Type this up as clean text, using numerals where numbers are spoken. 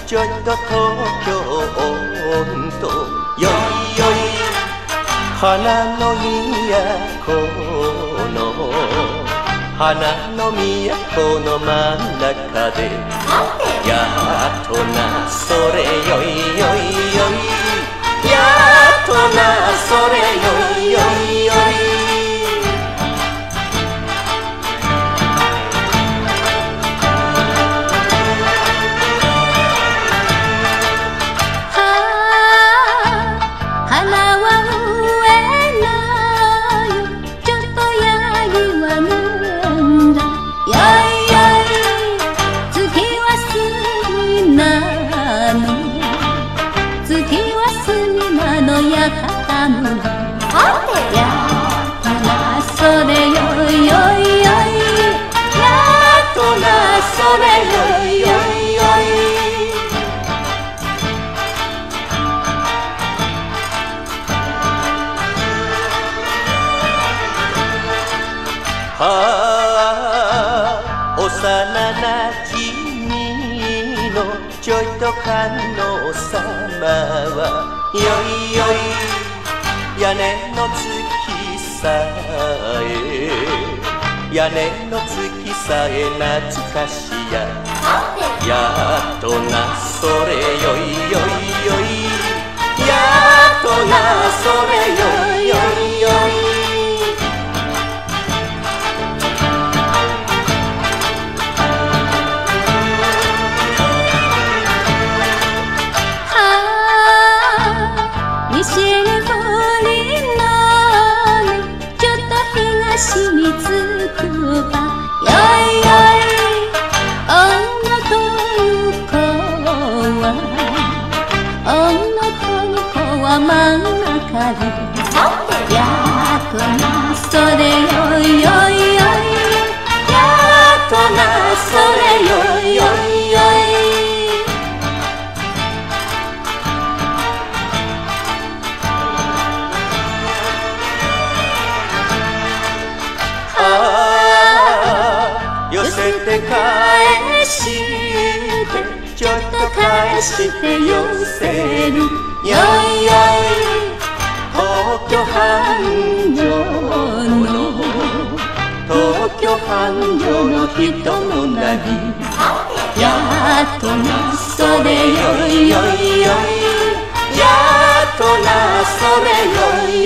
ちょっと東京とよいよい花の都の花の都の真ん中でやっとなそれよいよいよいやっとなそれよいよいよい幼なじみのちょいと観音様はよいよい屋根の月さえ屋根の月さえ懐かしややっとなそれよいよいよいやっとなそれよいよいよい真ん中でやっとなそれよいよいよいやっとなそれよいよいよい寄せて返してちょっと返して寄せるよいよい東京繁盛の東京繁盛の人の波やっとなそれよいよいよいやっとなそれよいよい